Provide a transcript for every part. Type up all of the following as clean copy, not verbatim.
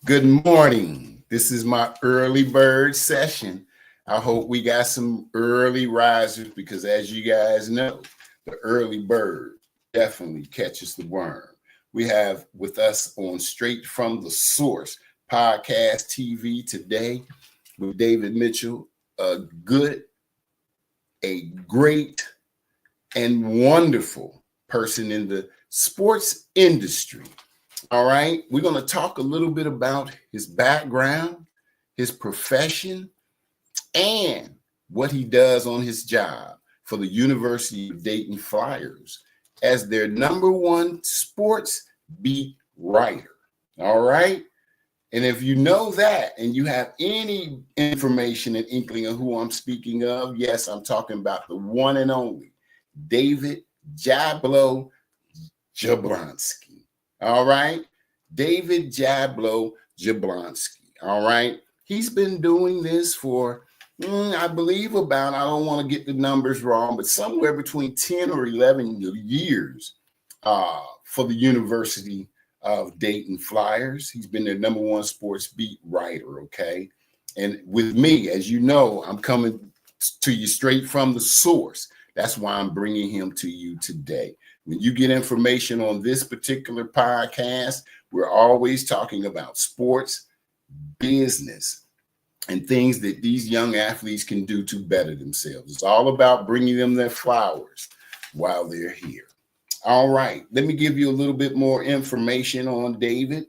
Good morning. This is my early bird session. I hope we got some early risers because, as you guys know, the early bird definitely catches the worm. We have with us on Straight from the Source podcast TV today with David Mitchell, a great, and wonderful person in the sports industry. All right, we're going to talk a little bit about his background, his profession, and what he does on his job for the University of Dayton Flyers as their #1 sports beat writer. All right. And if you know that and you have any information and inkling of who I'm speaking of, yes, I'm talking about the one and only David Jablo Jablonski. All right. David Jablo Jablonski. All right. He's been doing this for, I believe I don't want to get the numbers wrong, but somewhere between 10 or 11 years for the University of Dayton Flyers. He's been their #1 sports beat writer. Okay. And with me, as you know, I'm coming to you straight from the source. That's why I'm bringing him to you today. When you get information on this particular podcast, we're always talking about sports, business, and things that these young athletes can do to better themselves. It's all about bringing them their flowers while they're here. All right, let me give you a little bit more information on David.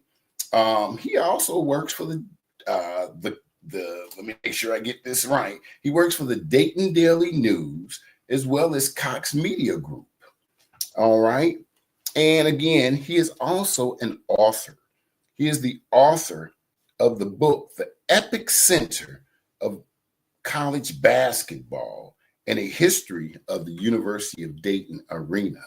He also works for the let me make sure I get this right. He works for the Dayton Daily News as well as Cox Media Group. All right. And again, he is also an author. He is the author of the book, The Epic Center of College Basketball and a History of the University of Dayton Arena.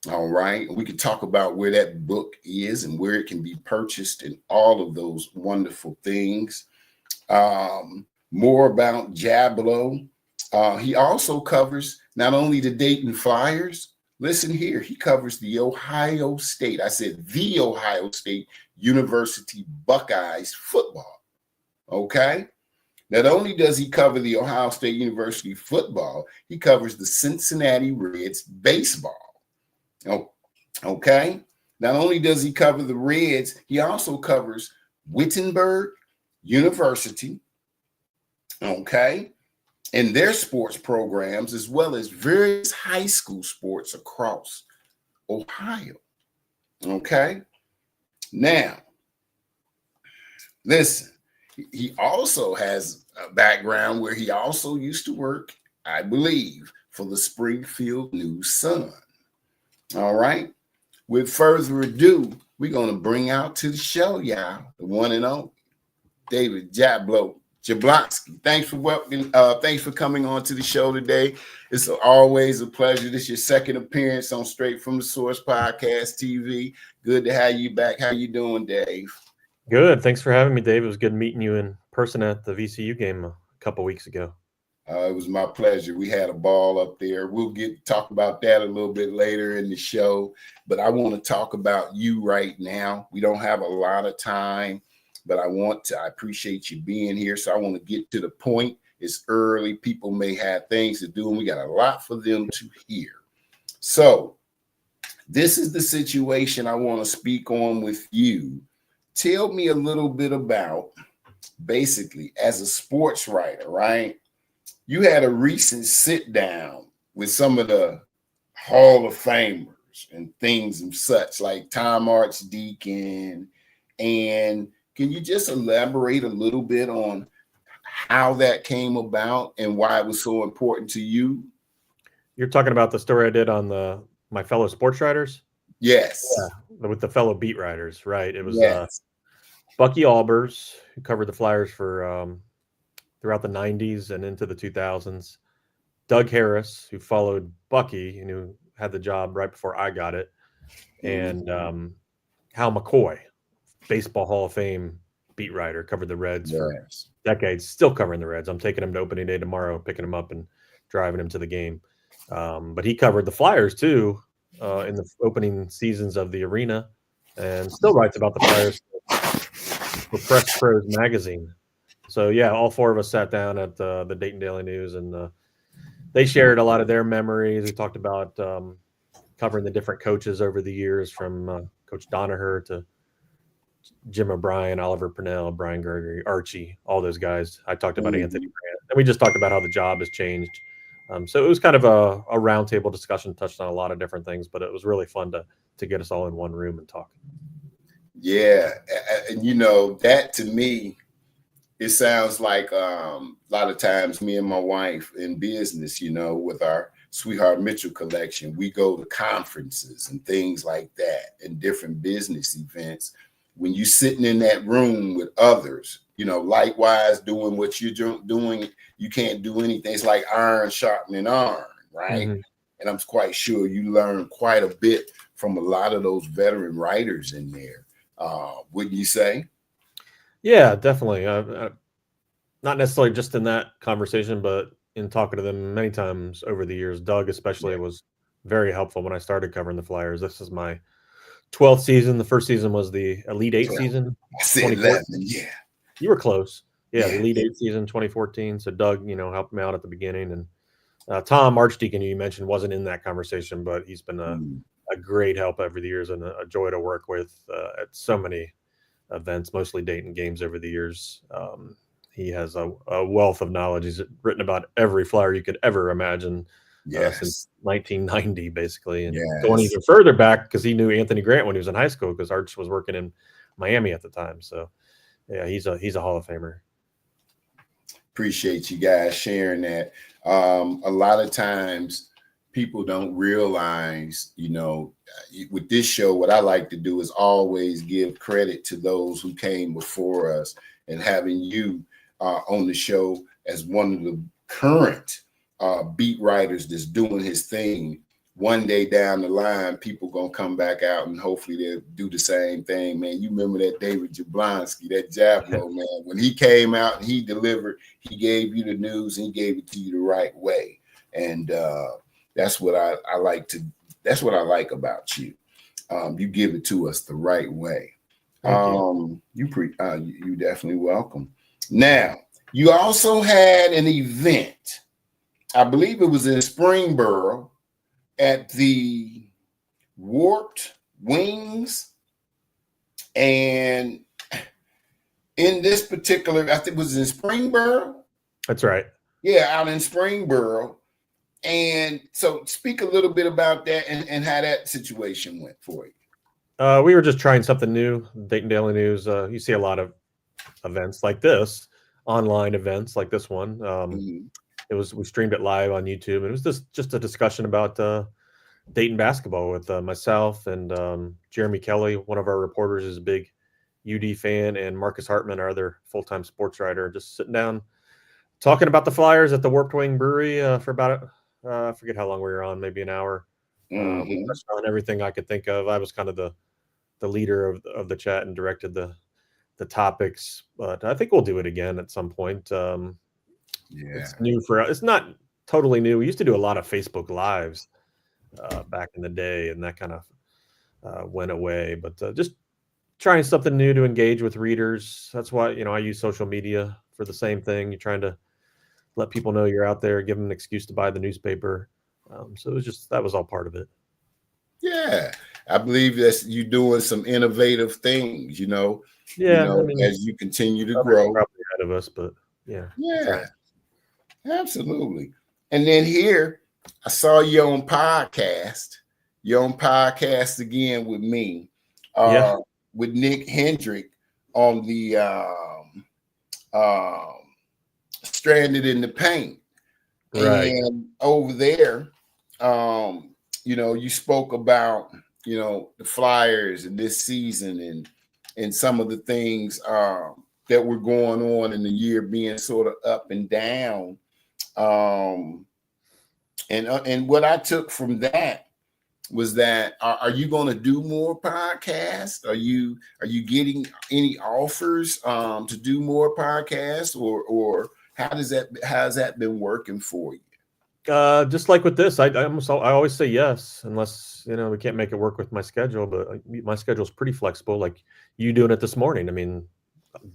All right. We can talk about where that book is and where it can be purchased and all of those wonderful things. More about Jablo. He also covers not only the Dayton Flyers. Listen here, he covers the Ohio State. I said the Ohio State University Buckeyes football. Okay. Not only does he cover the Ohio State University football, he covers the Cincinnati Reds baseball. Okay. Not only does he cover the Reds, he also covers Wittenberg University. Okay. And their sports programs, as well as various high school sports across Ohio. Okay. Now, listen, he also has a background where he also used to work, I believe, for the Springfield News-Sun. All right. With further ado, we're going to bring out to the show, y'all, the one and only David Jablo Jablonski. Thanks for coming on to the show today. It's always a pleasure. This is your second appearance on Straight from the Source podcast TV. Good to have you back. How you doing, Dave? Good. Thanks for having me, Dave. It was good meeting you in person at the VCU game a couple weeks ago. It was my pleasure. We had a ball up there. We'll talk about that a little bit later in the show, but I want to talk about you right now. We don't have a lot of time, but I appreciate you being here. So I want to get to the point. It's early. People may have things to do, and we got a lot for them to hear. So this is the situation I want to speak on with you. Tell me a little bit about, basically, as a sports writer, right? You had a recent sit down with some of the Hall of Famers and things and such, like Tom Archdeacon. And can you just elaborate a little bit on how that came about and why it was so important to you? You're talking about the story I did on my fellow sports writers? Yes. Yeah, with the fellow beat writers, right? It was Bucky Albers, who covered the Flyers for throughout the 90s and into the 2000s. Doug Harris, who followed Bucky and who had the job right before I got it. And Hal McCoy, Baseball Hall of Fame beat writer, covered the Reds for decades, still covering the Reds. I'm taking him to opening day tomorrow, picking him up and driving him to the game. But he covered the Flyers too in the opening seasons of the arena and still writes about the Flyers for Press Pros magazine. So yeah, all four of us sat down at the Dayton Daily News, and they shared a lot of their memories. We talked about covering the different coaches over the years, from Coach Donaher to Jim O'Brien, Oliver Purnell, Brian Gregory, Archie, all those guys. I talked about Anthony Grant, and we just talked about how the job has changed. So it was kind of a roundtable discussion, touched on a lot of different things, but it was really fun to get us all in one room and talk. Yeah, and you know, that to me, it sounds like a lot of times me and my wife in business, you know, with our Sweetheart Mitchell collection, we go to conferences and things like that and different business events. When you're sitting in that room with others, you know, likewise doing what you're doing, you can't do anything. It's like iron sharpening iron, right? Mm-hmm. And I'm quite sure you learn quite a bit from a lot of those veteran writers in there. Wouldn't you say? Yeah, definitely. Not necessarily just in that conversation, but in talking to them many times over the years. Doug especially was very helpful when I started covering the Flyers. This is my 12th season. The first season was the Elite Eight season. I said 11, yeah. You were close. Yeah, the Elite Eight season, 2014. So Doug, you know, helped me out at the beginning. And Tom Archdeacon, who you mentioned, wasn't in that conversation, but he's been a great help over the years and a joy to work with at so many events, mostly Dayton games over the years. He has a wealth of knowledge. He's written about every Flyer you could ever imagine since 1990, basically. And going even further back, because he knew Anthony Grant when he was in high school, because Arch was working in Miami at the time. So, yeah, he's a Hall of Famer. Appreciate you guys sharing that. A lot of times people don't realize, you know, with this show, what I like to do is always give credit to those who came before us, and having you on the show as one of the current beat writers that's doing his thing. One day down the line, people gonna come back out and hopefully they'll do the same thing, man. You remember that David Jablonski, that Jablo, man, when he came out and he delivered, he gave you the news and he gave it to you the right way. And that's what I like to, that's what I like about you. You give it to us the right way. You definitely welcome. Now, you also had an event, I believe it was in Springboro, at the Warped Wings. And in this particular, I think it was in Springboro. That's right. Yeah, out in Springboro. And so speak a little bit about that and how that situation went for you. We were just trying something new. Dayton Daily News. You see a lot of events like this, online events like this one. We streamed it live on YouTube, and it was just a discussion about Dayton basketball with myself and Jeremy Kelly, one of our reporters, is a big UD fan, and Marcus Hartman, our other full-time sports writer, just sitting down talking about the Flyers at the Warped Wing Brewery for about I forget how long we were on, maybe an hour. We touched on everything I could think of. I was kind of the leader of the chat and directed the topics, but I think we'll do it again at some point. It's new for us. It's not totally new. We used to do a lot of Facebook Lives back in the day, and that kind of went away. But just trying something new to engage with readers. That's why, you know, I use social media for the same thing. You're trying to let people know you're out there, give them an excuse to buy the newspaper. So it was just, that was all part of it. Yeah, I believe that's you doing some innovative things, you know. Yeah, I mean, as you continue to grow. Probably ahead of us, but yeah. Yeah, absolutely. And then here, I saw you on podcast. You're on podcast again with me, with Nick Hendrick on the Stranded in the Paint. Right. And over there, you know, you spoke about, you know, the Flyers and this season and some of the things that were going on in the year being sort of up and down. And what I took from that was that are you going to do more podcasts? Are you getting any offers to do more podcasts, or how's that been working for you? Just like with this, I always say yes, unless, you know, we can't make it work with my schedule, but my schedule is pretty flexible. Like you doing it this morning. I mean,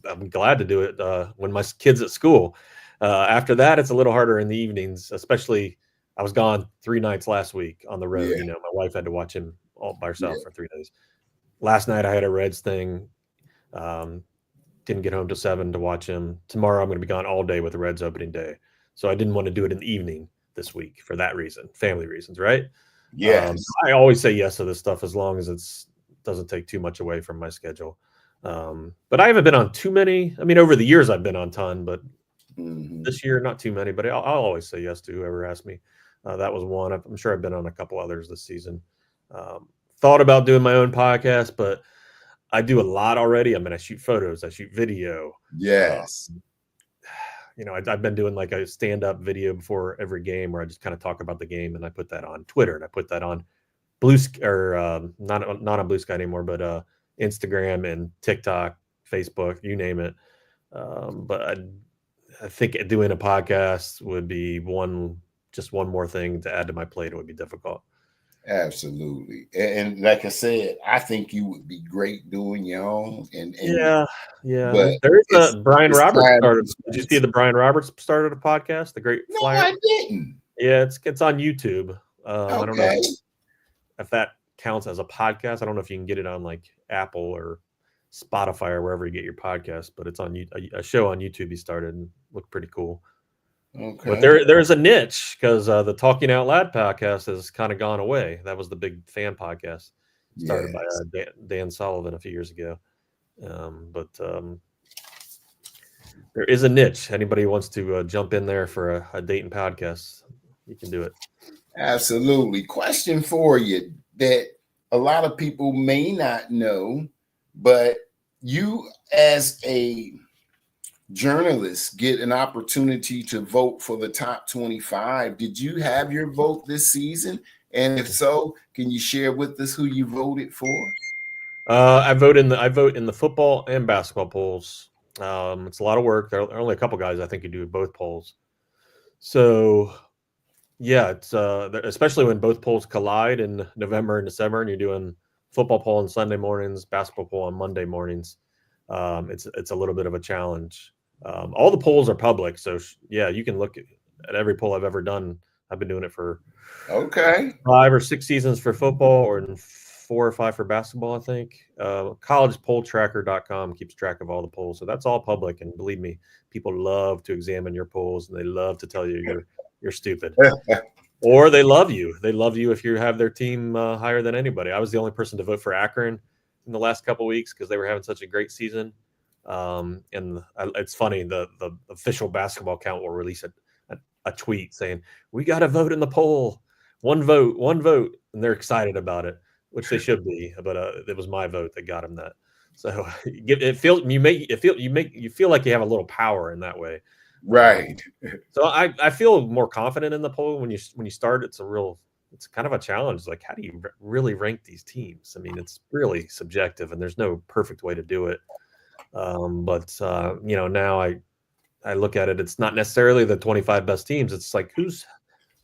I'm glad to do it when my kid's at school. After that, it's a little harder in the evenings, especially I was gone 3 nights last week on the road. Yeah. You know, my wife had to watch him all by herself Yeah. for 3 days. Last night I had a Reds thing. Um, didn't get home till 7 to watch him. Tomorrow I'm going to be gone all day with the Reds opening day. So I didn't want to do it in the evening this week for that reason, family reasons, right? Yes. I always say yes to this stuff as long as it's doesn't take too much away from my schedule. But I haven't been on too many. I mean, over the years I've been on ton, but this year not too many. But I'll always say yes to whoever asks me. That was one. I'm sure I've been on a couple others this season. Thought about doing my own podcast, but I do a lot already. I mean, I shoot photos, I shoot video. Yes. You know, I've been doing like a stand-up video before every game where I just kind of talk about the game, and I put that on Twitter, and I put that on not on Blue Sky anymore, but Instagram and TikTok, Facebook, you name it. But I think doing a podcast would be just one more thing to add to my plate. It would be difficult. Absolutely. And like I said, I think you would be great doing your own. And Yeah. but There is a Brian Roberts started. Did you see constraints. the Brian Roberts started a podcast, The Great No, Flyer? I didn't. Yeah, it's on YouTube. I don't know Okay. if that counts as a podcast. I don't know if you can get it on like Apple or Spotify or wherever you get your podcast, but it's on a show on YouTube he started and looked pretty cool. Okay. But there's a niche because the Talking Out Loud podcast has kind of gone away. That was the big fan podcast started by Dan Sullivan a few years ago. But there is a niche. Anybody who wants to jump in there for a Dayton podcast, you can do it. Absolutely. Question for you that a lot of people may not know, but you as a journalist get an opportunity to vote for the top 25. Did you have your vote this season? And if so, can you share with us who you voted for? I vote in the football and basketball polls. It's a lot of work. There are only a couple guys I think who do both polls. So yeah, it's especially when both polls collide in November and December, and you're doing football poll on Sunday mornings, basketball poll on Monday mornings. It's a little bit of a challenge. All the polls are public, so yeah, you can look at every poll I've ever done. I've been doing it for 5 or 6 seasons for football, or 4 or 5 for basketball, I think. Collegepolltracker.com keeps track of all the polls, so that's all public. And believe me, people love to examine your polls, and they love to tell you you're stupid, or they love you. They love you if you have their team higher than anybody. I was the only person to vote for Akron in the last couple of weeks because they were having such a great season. And it's funny, the official basketball account will release a tweet saying, "We got a vote in the poll, one vote," and they're excited about it, which they should be. But it was my vote that got them that. So you feel like you have a little power in that way, Right. So I feel more confident in the poll when you start. It's kind of a challenge. Like, how do you really rank these teams? I mean, it's really subjective, and there's no perfect way to do it. But now I look at it. It's not necessarily the 25 best teams. It's like who's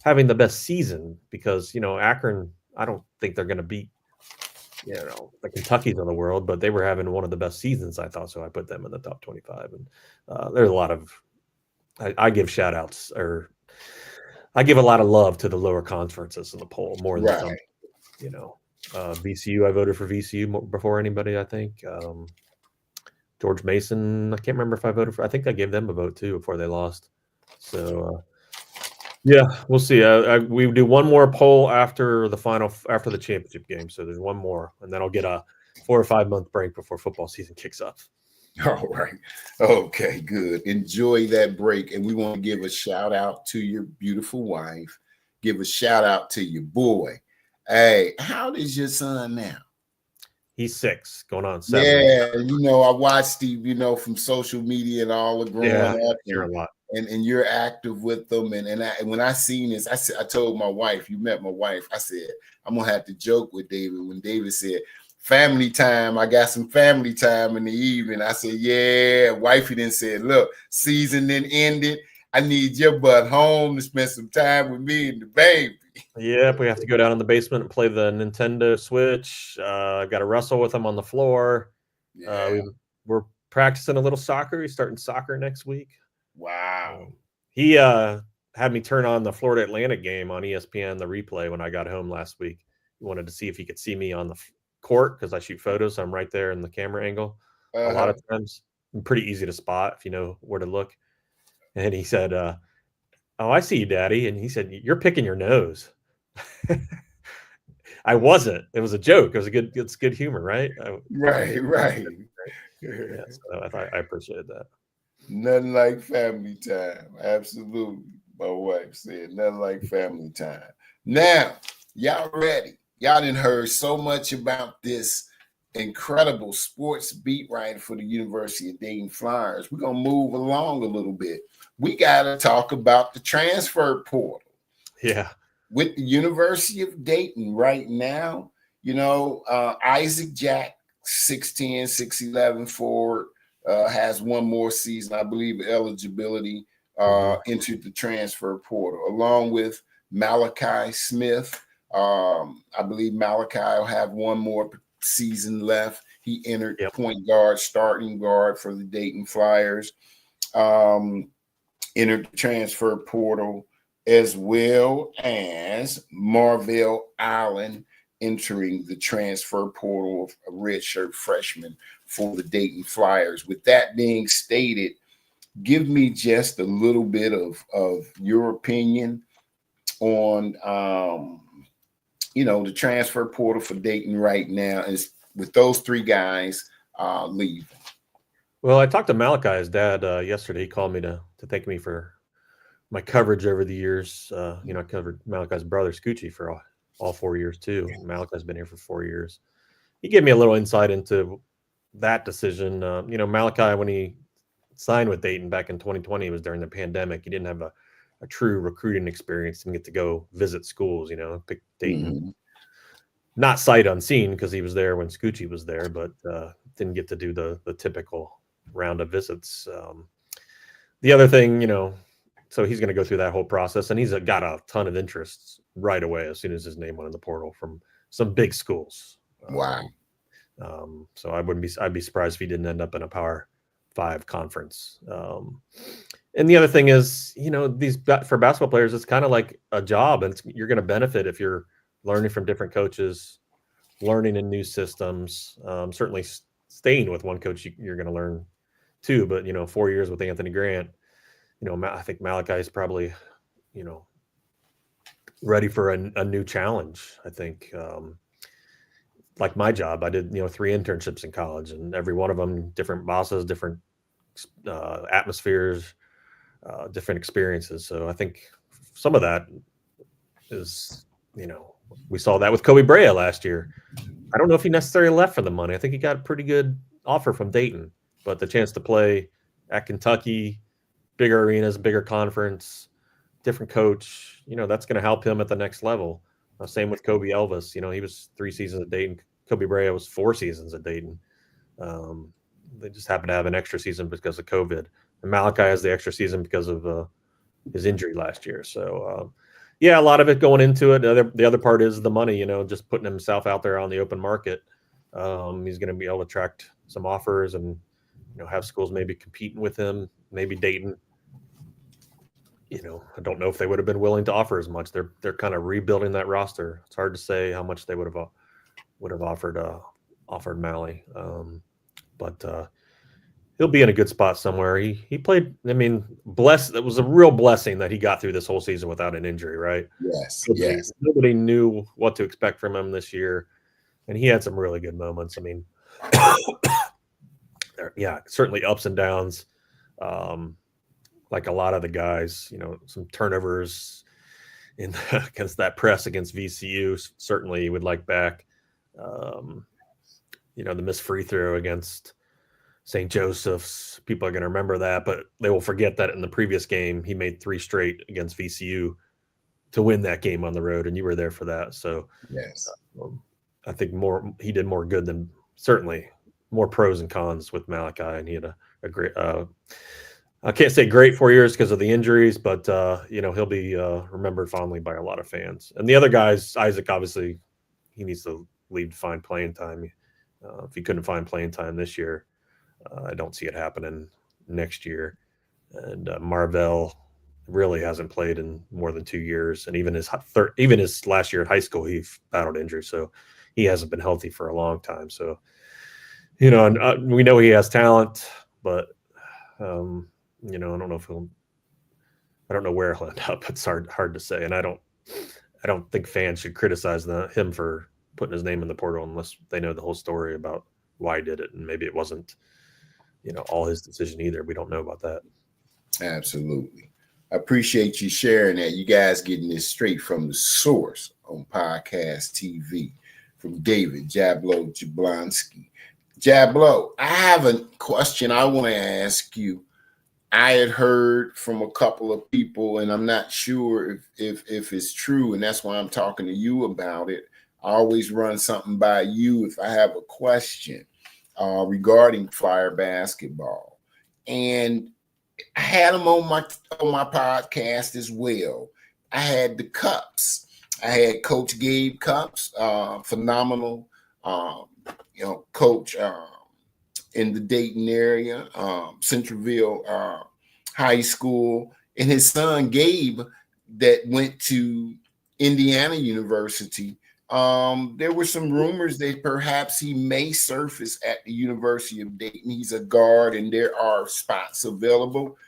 having the best season, because Akron, I don't think they're going to beat the Kentuckys of the world, but they were having one of the best seasons, I thought. So I put them in the top 25. And there's a lot of I give shout outs, or I give a lot of love to the lower conferences in the poll more than some. VCU, I voted for VCU before anybody, I think. George Mason, I can't remember if I voted for. I think I gave them a vote too before they lost. So yeah, we'll see. We do one more poll after the championship game. So there's one more, and then I'll get a 4 or 5 month break before football season kicks off. All right. Okay, good. Enjoy that break. And we want to give a shout out to your beautiful wife. Give a shout out to your boy. Hey, how old is your son now? He's 6, going on 7. Yeah, I watched Steve, from social media and all the growing up. You're a lot. And you're active with them. And when I seen this, I told my wife, you met my wife, I said, I'm going to have to joke with David. When David said, family time, I got some family time in the evening. I said, yeah. Wifey then said, look, season then ended. I need your butt home to spend some time with me and the baby. Yep, we have to go down in the basement and play the Nintendo Switch. Got to wrestle with them on the floor. Yeah. We're practicing a little soccer. He's starting soccer next week. Wow. He had me turn on the Florida Atlantic game on ESPN, the replay, when I got home last week. He wanted to see if he could see me on the court because I shoot photos. So I'm right there in the camera angle. A lot of times, I'm pretty easy to spot if you know where to look. And he said, "Oh, I see you, Daddy." And he said, "You're picking your nose." I wasn't. It was a joke. It was it's good humor, right? Right. Yeah, so I appreciated that. Nothing like family time. Absolutely. My wife said nothing like family time. Now, y'all ready? Y'all done heard so much about this incredible sports beat writer for the University of Dayton Flyers. We're going to move along a little bit. We got to talk about the transfer portal. Yeah. With the University of Dayton right now, Isaac Jack, 6'10", 6'11" forward, has one more season, I believe, eligibility, entered the transfer portal, along with Malachi Smith. I believe Malachi will have one more season left. He entered point guard, starting guard for the Dayton Flyers, entered the transfer portal, as well as Marvell Allen entering the transfer portal of a redshirt freshman for the Dayton Flyers. With that being stated, give me just a little bit of your opinion on the transfer portal for Dayton right now, is with those three guys leaving. Well, I talked to Malachi's dad yesterday. He called me to thank me for my coverage over the years. I covered Malachi's brother Scoochie for all 4 years too. Malachi's been here for 4 years. He gave me a little insight into that decision. Malachi, when he signed with Dayton back in 2020, it was during the pandemic. He didn't have a true recruiting experience and get to go visit schools, pick Dayton. Not sight unseen because he was there when Scoochie was there, but didn't get to do the typical round of visits. The other thing, so he's going to go through that whole process, and he's got a ton of interests right away as soon as his name went in the portal from some big schools. Wow. So I'd be surprised if he didn't end up in a Power 5 conference. And the other thing is, for basketball players, it's kind of like a job, and you're going to benefit if you're learning from different coaches, learning in new systems. Certainly staying with one coach, you're going to learn too. But 4 years with Anthony Grant, I think Malachi is probably, ready for a new challenge. I think, like my job, I did, 3 internships in college, and every one of them, different bosses, different atmospheres, different experiences. So I think some of that is, we saw that with Kobe Brea last year. I don't know if he necessarily left for the money. I think he got a pretty good offer from Dayton, but the chance to play at Kentucky, bigger arenas, bigger conference, different coach, that's going to help him at the next level. Same with Kobe Elvis. He was 3 seasons at Dayton. Kobe Brea was 4 seasons at Dayton. They just happened to have an extra season because of COVID. And Malachi has the extra season because of his injury last year. So, a lot of it going into it. The other part is the money, just putting himself out there on the open market. He's going to be able to attract some offers and, have schools maybe competing with him. Maybe Dayton, I don't know if they would have been willing to offer as much. They're kind of rebuilding that roster. It's hard to say how much they would have offered Mally. But he'll be in a good spot somewhere. He played. I mean, it was a real blessing that he got through this whole season without an injury, right? Yes. Nobody knew what to expect from him this year, and he had some really good moments. I mean, certainly ups and downs. Like a lot of the guys, some turnovers against that press against VCU. Certainly would like back. The missed free throw against St. Joseph's. People are going to remember that, but they will forget that in the previous game, he made 3 straight against VCU to win that game on the road, and you were there for that. So yes, I think he did more good than, certainly more pros and cons with Malachi, and he had a great, I can't say great 4 years because of the injuries, but he'll be remembered fondly by a lot of fans. And the other guys, Isaac, obviously, he needs to leave to find playing time. If he couldn't find playing time this year, I don't see it happening next year. And Marvell really hasn't played in more than 2 years, and even his last year at high school, he battled injury, so he hasn't been healthy for a long time. So, and we know he has talent, but I don't know if I don't know where he'll end up. It's hard to say, and I don't think fans should criticize him for putting his name in the portal unless they know the whole story about why he did it, and maybe it wasn't all his decision either. We don't know about that. Absolutely. I appreciate you sharing that. You guys getting this straight from the source on Podcast TV from David Jablo Jablonski. Jablo, I have a question I want to ask you. I had heard from a couple of people, and I'm not sure if it's true, and that's why I'm talking to you about it. I always run something by you if I have a question regarding Flyer basketball. And I had them on my podcast as well. I had the Cups. I had Coach Gabe Cups, phenomenal, coach in the Dayton area, Centralville High School, and his son Gabe that went to Indiana University. There were some rumors that perhaps he may surface at the University of Dayton. He's a guard, and there are spots available.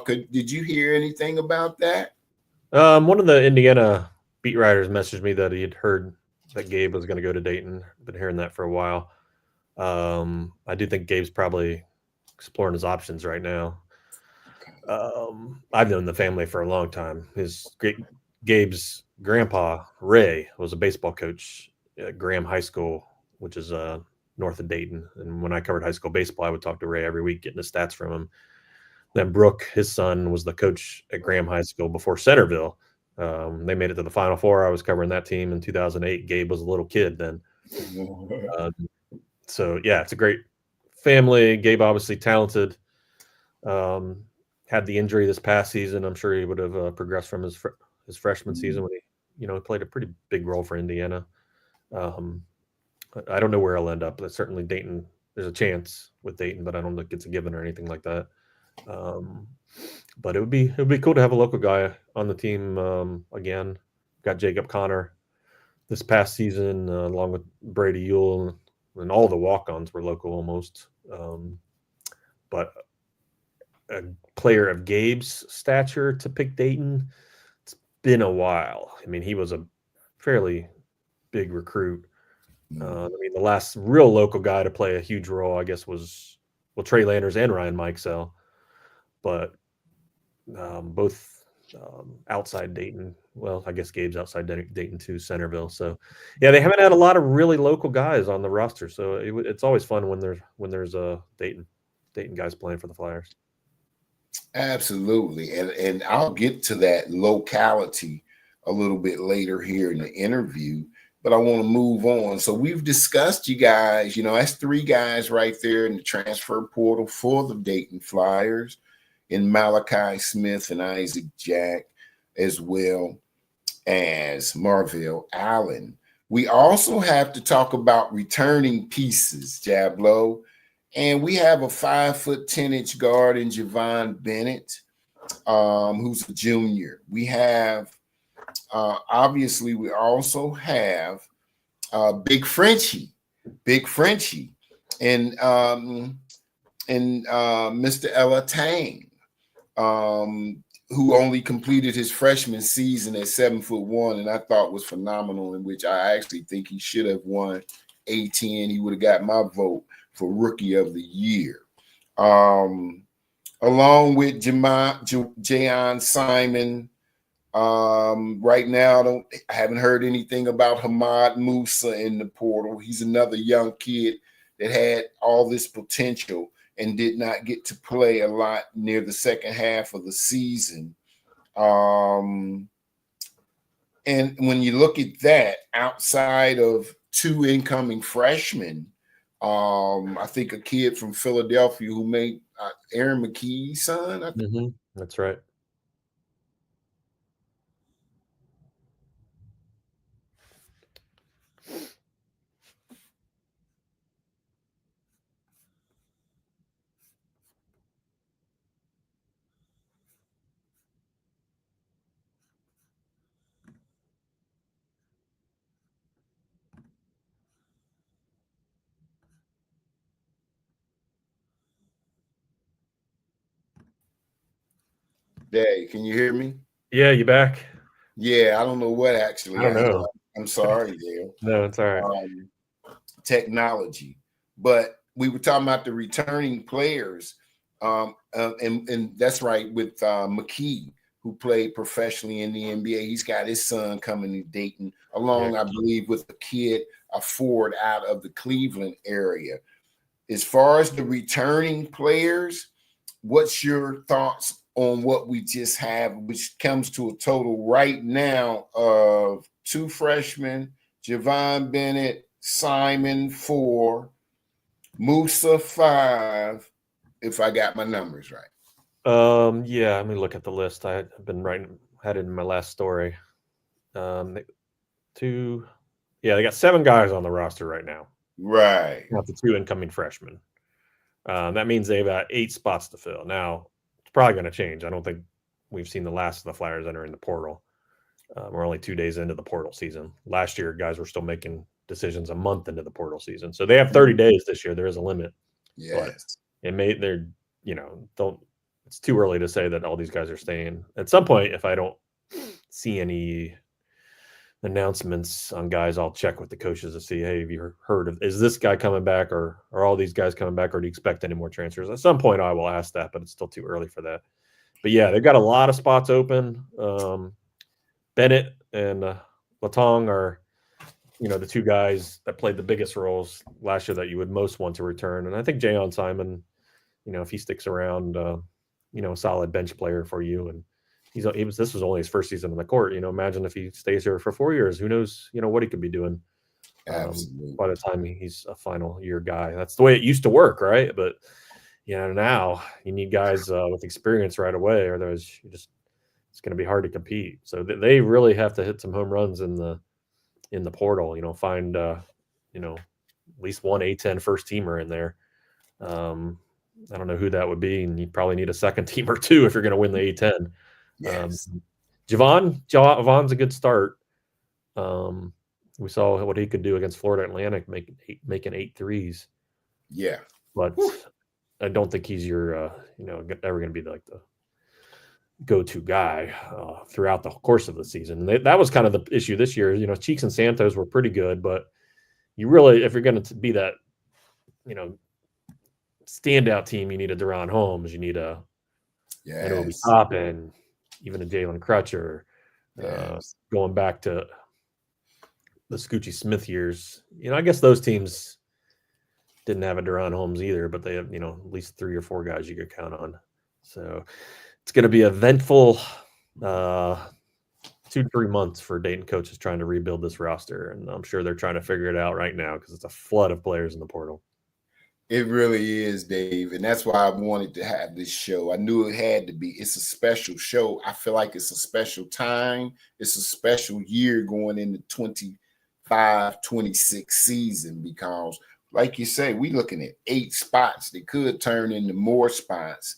Did you hear anything about that? One of the Indiana beat writers messaged me that he had heard that Gabe was going to go to Dayton. Been hearing that for a while. I do think Gabe's probably exploring his options right now. I've known the family for a long time. Gabe's grandpa, Ray, was a baseball coach at Graham High School, which is north of Dayton. And when I covered high school baseball, I would talk to Ray every week, getting the stats from him. Then Brooke, his son, was the coach at Graham High School before Centerville. They made it to the Final Four. I was covering that team in 2008. Gabe was a little kid then. So, yeah, it's a great family. Gabe, obviously talented. Had the injury this past season. I'm sure he would have progressed from his freshman season when he played a pretty big role for Indiana. I don't know where he'll end up, but certainly Dayton. There's a chance with Dayton, but I don't think it's a given or anything like that. But it would be cool to have a local guy on the team again. Got Jacob Connor this past season, along with Brady Ewell, and all the walk-ons were local almost. But a player of Gabe's stature to pick Dayton, it's been a while. I mean, he was a fairly big recruit. I mean, the last real local guy to play a huge role, I guess, was Trey Landers and Ryan Mikesell, but both outside Dayton. Well, I guess Gabe's outside Dayton too, Centerville. So, yeah, they haven't had a lot of really local guys on the roster. So it's always fun when there's a Dayton guys playing for the Flyers. Absolutely, and I'll get to that locality a little bit later here in the interview. But I want to move on. So we've discussed you guys, that's 3 guys right there in the transfer portal for the Dayton Flyers, in Malachi Smith and Isaac Jack, as well as Marvell Allen. We also have to talk about returning pieces, Jablo. And we have a 5'10" guard in Javon Bennett, who's a junior. We have obviously, we also have Big Frenchie, and Mr. Ella Tang, who only completed his freshman season at 7'1", and I thought was phenomenal. In which I actually think he should have won A10. He would have got my vote for Rookie of the Year. Along with Jayon Simon. Right now, I haven't heard anything about Hamad Musa in the portal. He's another young kid that had all this potential and did not get to play a lot near the second half of the season. And when you look at that, outside of 2 incoming freshmen, I think a kid from Philadelphia who made Aaron McKee's son. I think. That's right. Dave, can you hear me? Yeah, you back? Yeah, I don't know what I actually don't I had. know. I'm sorry, Dale. No, it's all right. Technology. But we were talking about the returning players. And that's right with McKee, who played professionally in the NBA. He's got his son coming to Dayton, along, I believe, with a kid, a forward out of the Cleveland area. As far as the returning players, what's your thoughts on what we just have, which comes to a total right now of 2 freshmen, Javon Bennett, Simon 4, Musa 5, if I got my numbers right. Yeah, let me look at the list. I've been had it in my last story. They got 7 guys on the roster right now. Right. Not the 2 incoming freshmen. That means they've got 8 spots to fill. Now, it's probably going to change. I don't think we've seen the last of the Flyers entering the portal. We're only 2 days into the portal season. Last year, guys were still making decisions a month into the portal season. So they have 30 days this year. There is a limit. Yes. But it's too early to say that all these guys are staying. At some point, if I don't see any announcements on guys, I'll check with the coaches to see, hey, have you heard is this guy coming back, or are all these guys coming back, or do you expect any more transfers? At some point I will ask that, but it's still too early for that. But yeah, they've got a lot of spots open. Bennett and Latong are, the 2 guys that played the biggest roles last year that you would most want to return. And I think Jayon Simon, if he sticks around, a solid bench player for you. And this was only his first season on the court. Imagine if he stays here for 4 years, who knows, what he could be doing by the time he's a final year guy. That's the way it used to work, right? But now you need guys with experience right away, or there's it's going to be hard to compete. So they really have to hit some home runs in the portal. Find at least one A10 first teamer in there. I don't know who that would be, and you probably need a second team or 2 if you're going to win the A10. Yes. Javon's a good start. We saw what he could do against Florida Atlantic, making 8 threes. Yeah, but I don't think he's your ever going to be like the go-to guy throughout the course of the season. That was kind of the issue this year. Cheeks and Santos were pretty good, but you really, if you're going to be that, standout team, you need a Deron Holmes, you need a Obi Toppin, even a Jalen Crutcher. Going back to the Scoochie Smith years, I guess those teams didn't have a Deron Holmes either, but they have, at least 3 or 4 guys you could count on. So it's going to be eventful 2-3 months for Dayton coaches trying to rebuild this roster. And I'm sure they're trying to figure it out right now because it's a flood of players in the portal. It really is, Dave. And that's why I wanted to have this show. I knew it had to be. It's a special show. I feel like it's a special time. It's a special year going into 25-26 season because, like you say, we're looking at 8 spots. They could turn into more spots.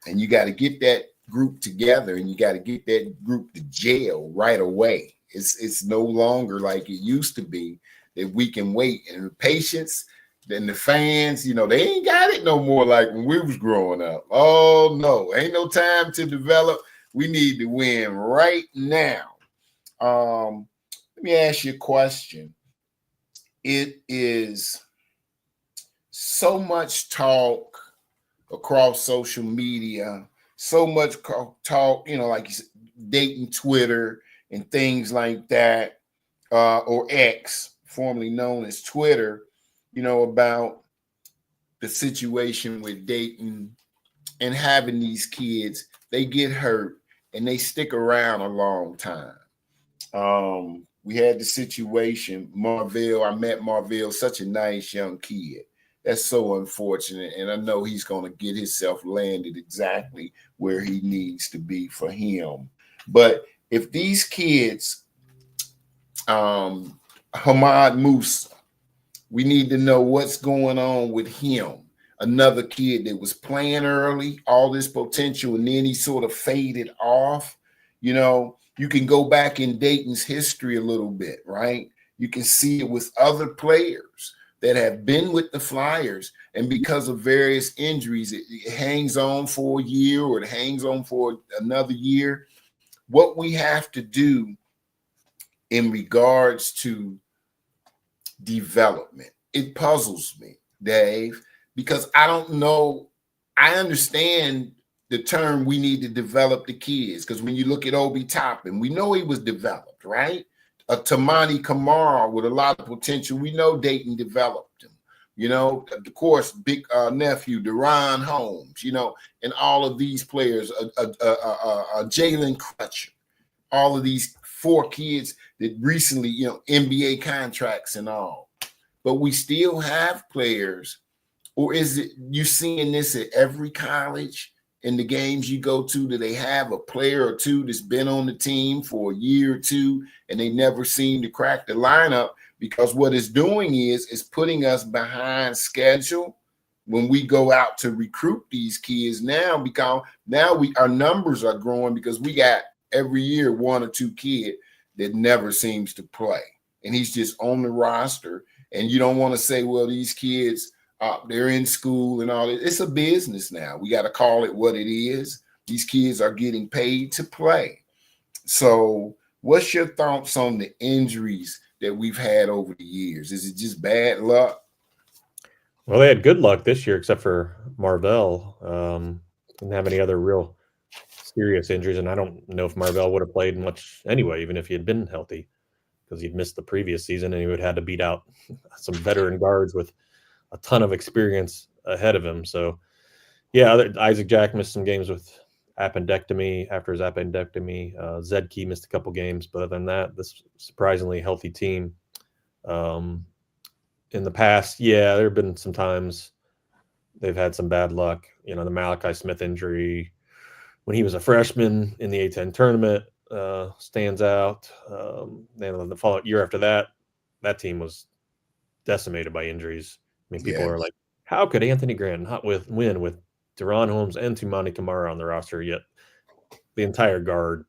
And you got to get that group together, and you got to get that group to jail right away. It's no longer like it used to be that we can wait. And the patience, then the fans, they ain't got it no more like when we was growing up. Oh, no, ain't no time to develop. We need to win right now. Let me ask you a question. It is so much talk across social media, so much talk, like you said, Dayton Twitter and things like that, or X, formerly known as Twitter, about the situation with Dayton and having these kids, they get hurt and they stick around a long time. We had the situation, Marvell. I met Marvell, such a nice young kid. That's so unfortunate. And I know he's going to get himself landed exactly where he needs to be for him. But if these kids, Hamad Musa, we need to know what's going on with him. Another kid that was playing early, all this potential, and then he sort of faded off. You can go back in Dayton's history a little bit, right? You can see it with other players that have been with the Flyers, and because of various injuries, it hangs on for a year or it hangs on for another year. What we have to do in regards to development, it puzzles me, Dave, because I don't know. I understand the term we need to develop the kids, because when you look at Obi Toppin, we know he was developed, right? Tamani Kamara with a lot of potential. We know Dayton developed him. You know, of course, big nephew, Deron Holmes, you know, and all of these players, Jalen Crutcher, all of these 4 kids that recently, you know, NBA contracts and all. But we still have players, or is it you seeing this at every college in the games you go to? Do they have a player or two that's been on the team for a year or two and they never seem to crack the lineup? Because what it's doing is putting us behind schedule when we go out to recruit these kids now, because now our numbers are growing because we got every year 1 or 2 kid that never seems to play, and he's just on the roster. And you don't want to say, well, these kids, they're in school and all that. It's a business now. We got to call it what it is. These kids are getting paid to play. So what's your thoughts on the injuries that we've had over the years? Is it just bad luck? Well, they had good luck this year, except for Marvell. Didn't have any other real serious injuries, and I don't know if Marvell would have played much anyway, even if he had been healthy, because he'd missed the previous season and he would have had to beat out some veteran guards with a ton of experience ahead of him. So, yeah, Isaac Jack missed some games with appendectomy. After his appendectomy, Zedke missed a couple games, but other than that, this surprisingly healthy team. In the past, yeah, there have been some times they've had some bad luck. You know, the Malachi Smith injury when he was a freshman in the A10 tournament stands out. Then the following year after that, that team was decimated by injuries. I mean, people are like, how could Anthony Grant not win with Deron Holmes and Tumani Kamara on the roster? Yet the entire guard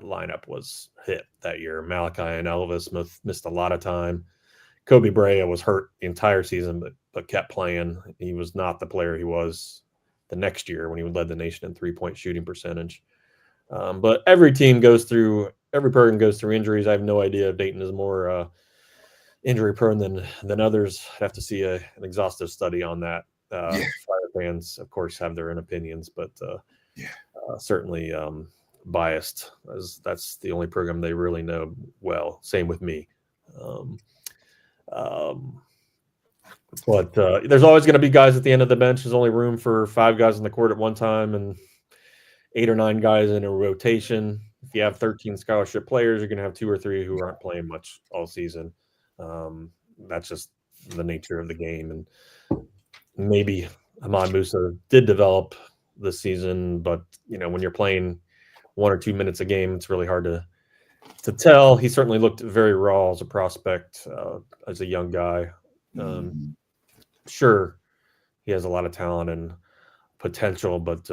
lineup was hit that year. Malachi and Elvis missed a lot of time. Kobe Brea was hurt the entire season, but kept playing. He was not the player he was the next year when he led the nation in 3-point shooting percentage. But every program goes through injuries. I have no idea if Dayton is more injury prone than others. I'd have to see an exhaustive study on that. Fire fans, of course, have their own opinions, but certainly biased, as that's the only program they really know well. Same with me. But there's always going to be guys at the end of the bench. There's only room for 5 guys on the court at one time and 8 or 9 guys in a rotation. If you have 13 scholarship players, you're going to have 2 or 3 who aren't playing much all season. That's just the nature of the game. And maybe Ahmad Musa did develop this season, but you know, when you're playing 1 or 2 minutes a game, it's really hard to tell. He certainly looked very raw as a prospect, as a young guy. Sure, he has a lot of talent and potential, but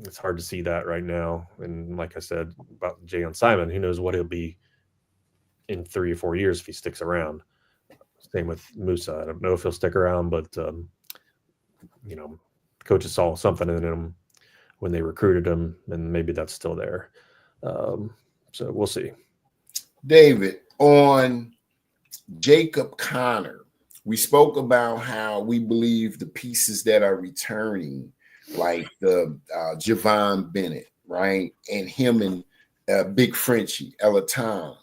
it's hard to see that right now. And like I said about Jayon Simon, who knows what he'll be in 3 or 4 years if he sticks around. Same with Musa. I don't know if he'll stick around, but you know, coaches saw something in him when they recruited him, and maybe that's still there. So we'll see. David, on Jacob Connor, we spoke about how we believe the pieces that are returning, like the Javon Bennett, right? And him and Big Frenchie, Elaton.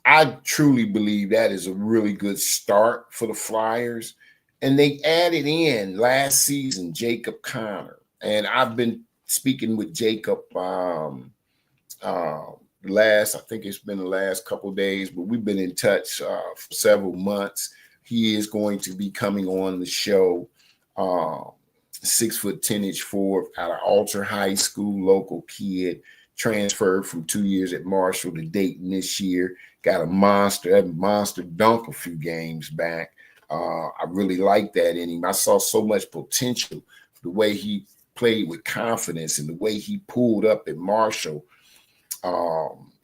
I truly believe that is a really good start for the Flyers. And they added in last season Jacob Connor. And I've been speaking with Jacob I think it's been the last couple of days, but we've been in touch for several months. He is going to be coming on the show. 6'10" forward out of Alter High School, local kid, transferred from 2 years at Marshall to Dayton this year. Got a monster dunk a few games back. I really like that in him. I saw so much potential, the way he played with confidence and the way he pulled up at Marshall.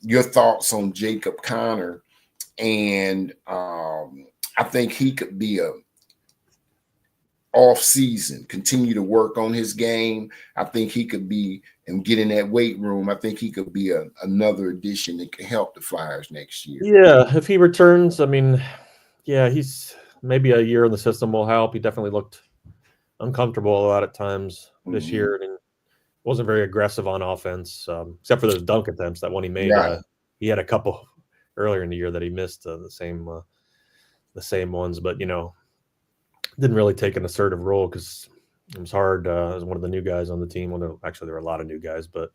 Your thoughts on Jacob Connor, and I think he could be a off season, continue to work on his game. I think he could be and get in that weight room. I think he could be another addition that can help the Flyers next year. Yeah, if he returns, I mean, yeah, he's maybe a year in the system will help. He definitely looked uncomfortable a lot at times this year, and wasn't very aggressive on offense, except for those dunk attempts. That one he made, Right. he had a couple earlier in the year that he missed the same ones, but didn't really take an assertive role because it was hard as one of the new guys on the team. Well, actually, there were a lot of new guys, but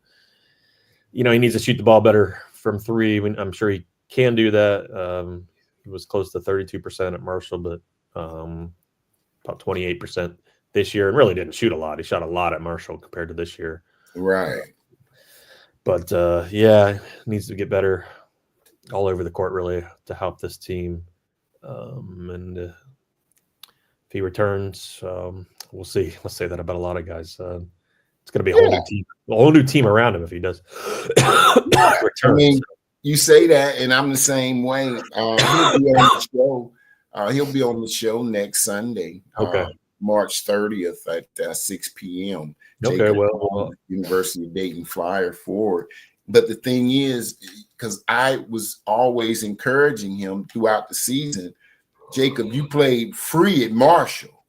he needs to shoot the ball better from three. I'm sure he can do that. He was close to 32% at Marshall, but about 28% this year, and really didn't shoot a lot. He shot a lot at Marshall compared to this year. Right. But yeah, needs to get better all over the court really to help this team. And if he returns, we'll see. Let's say that about a lot of guys. It's going to be a whole new team around him if he does return. I mean, you say that, and I'm the same way. He'll be on the show. He'll be on the show next Sunday, Okay. March 30th at 6 p.m. Okay, Jacob, well, University of Dayton Flyer forward. But the thing is, because I was always encouraging him throughout the season, Jacob, you played free at Marshall.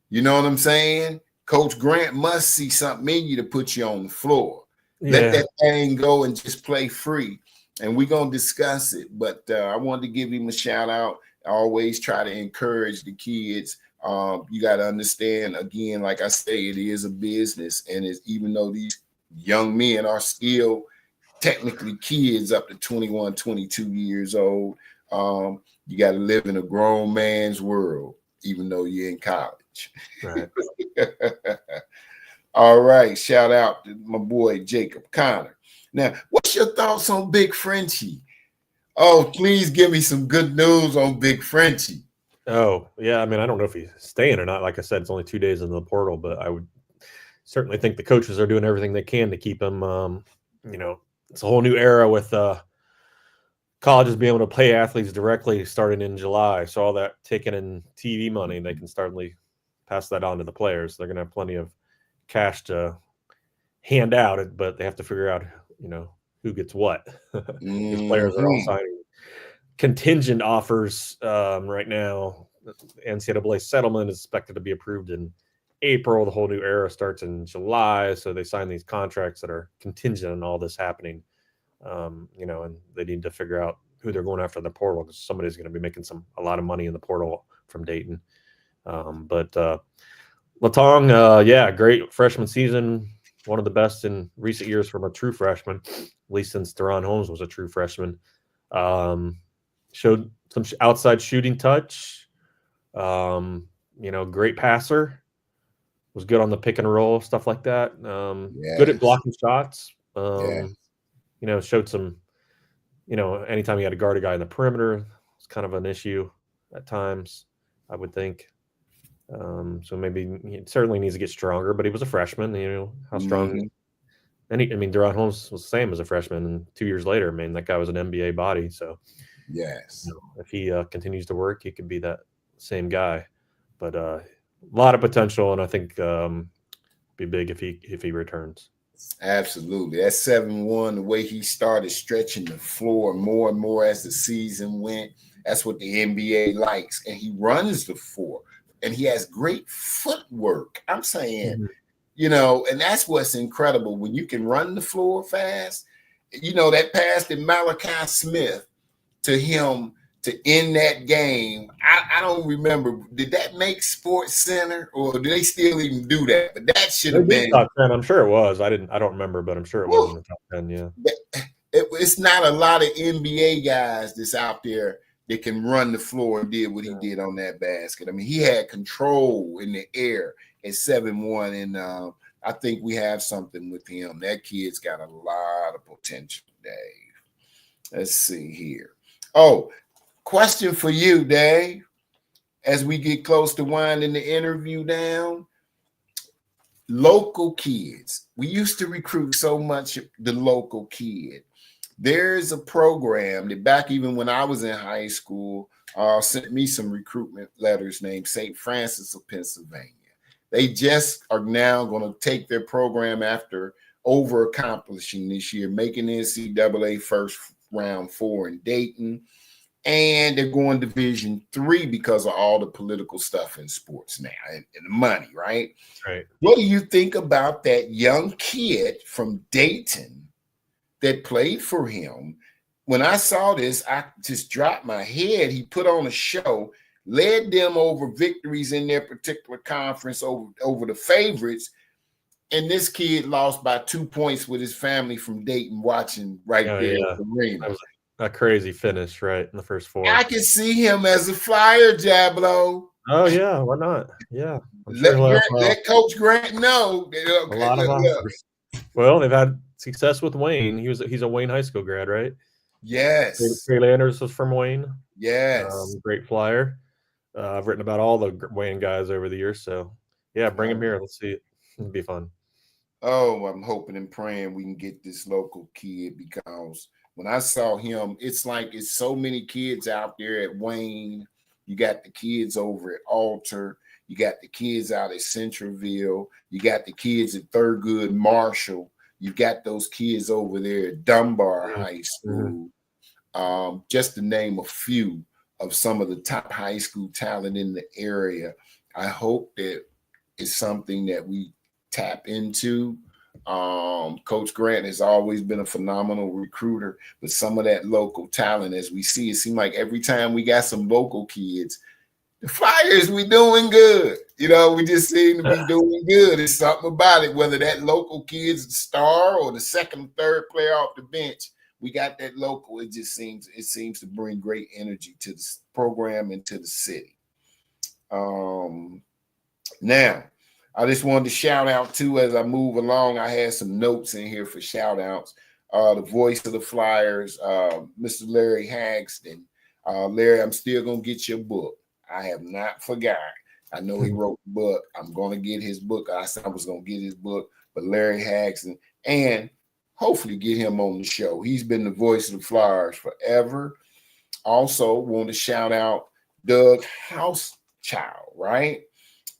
You know what I'm saying? Coach Grant must see something in you to put you on the floor. Yeah. Let that thing go and just play free. And we're going to discuss it. But I wanted to give him a shout out. I always try to encourage the kids. You got to understand, again, like I say, it is a business. And even though these young men are still technically kids up to 21, 22 years old, you got to live in a grown man's world, even though you're in college. Right. All right. Shout out to my boy, Jacob Connor. Now, what's your thoughts on Big Frenchie? Oh, please give me some good news on Big Frenchie. Oh, yeah. I mean, I don't know if he's staying or not. Like I said, it's only 2 days in the portal, but I would certainly think the coaches are doing everything they can to keep him. It's a whole new era with colleges being able to pay athletes directly starting in July. So all that ticket and TV money, they can certainly pass that on to the players. They're going to have plenty of cash to hand out, but they have to figure out, who gets what. These players are all signing contingent offers right now. The NCAA settlement is expected to be approved in April. The whole new era starts in July. So they sign these contracts that are contingent on all this happening. And they need to figure out who they're going after in the portal because somebody's going to be making a lot of money in the portal from Dayton. But Latong, great freshman season. One of the best in recent years from a true freshman, at least since Deron Holmes was a true freshman. Showed some outside shooting touch. Great passer. Was good on the pick and roll, stuff like that. Good at blocking shots. Showed some, anytime he had to guard a guy in the perimeter, it's kind of an issue at times, I would think. So maybe he certainly needs to get stronger, but he was a freshman, how strong. And Deron Holmes was the same as a freshman, and 2 years later, that guy was an NBA body. So yes, if he continues to work, he could be that same guy. But a lot of potential, and I think be big if he returns. Absolutely. That 7-1, the way he started stretching the floor more and more as the season went, that's what the NBA likes. And he runs the floor, and he has great footwork. I'm saying, and that's what's incredible. When you can run the floor fast, that pass to Malachi Smith to him to end that game. I don't remember. Did that make Sports Center, or do they still even do that? But that should have been top 10. I'm sure it was. I don't remember, but I'm sure it was in the top 10. Yeah. It's not a lot of NBA guys that's out there that can run the floor and did what he did on that basket. I mean, he had control in the air at 7-1, and I think we have something with him. That kid's got a lot of potential, Dave. Let's see here. Oh, question for you, Dave, as we get close to winding the interview down. Local kids. We used to recruit so much the local kid. There's a program that back even when I was in high school sent me some recruitment letters named St. Francis of Pennsylvania. They just are now going to take their program after over accomplishing this year, making NCAA first round 4 in Dayton. And they're going Division III because of all the political stuff in sports now and the money, right? Right. What do you think about that young kid from Dayton that played for him? When I saw this, I just dropped my head. He put on a show, led them over victories in their particular conference over the favorites. And this kid lost by 2 points with his family from Dayton watching there at the arena. That was a crazy finish, right, in the first 4. I can see him as a Flyer, Jablo. Oh, yeah, why not? Yeah. Let Coach Grant know. A lot of offers. Well, they've had success with Wayne. He's a Wayne High School grad, right? Yes. Trey Landers was from Wayne. Yes. Great Flyer. I've written about all the Wayne guys over the years, so yeah, bring him here. Let's see it. It'll be fun. Oh, I'm hoping and praying we can get this local kid, because when I saw him, it's like it's so many kids out there at Wayne. You got the kids over at Alter. You got the kids out at Centralville. You got the kids at Thurgood Marshall. You got those kids over there at Dunbar High School. Just to name a few of some of the top high school talent in the area. I hope that it's something that we tap into. Coach Grant has always been a phenomenal recruiter, but some of that local talent, as we see, it seems like every time we got some local kids, the Flyers, we doing good. We just seem to be doing good. It's something about it, whether that local kid's the star or the second or third player off the bench. We got that local. It seems to bring great energy to the program and to the city. Now, I just wanted to shout out too, as I move along, I had some notes in here for shout outs. The voice of the Flyers, Mr. Larry Hagston. Larry, I'm still going to get your book. I have not forgot. I know he wrote the book. I'm going to get his book. I said I was going to get his book, but Larry Hagston, and hopefully get him on the show. He's been the voice of the Flyers forever. Also, want to shout out Doug Housechild, right?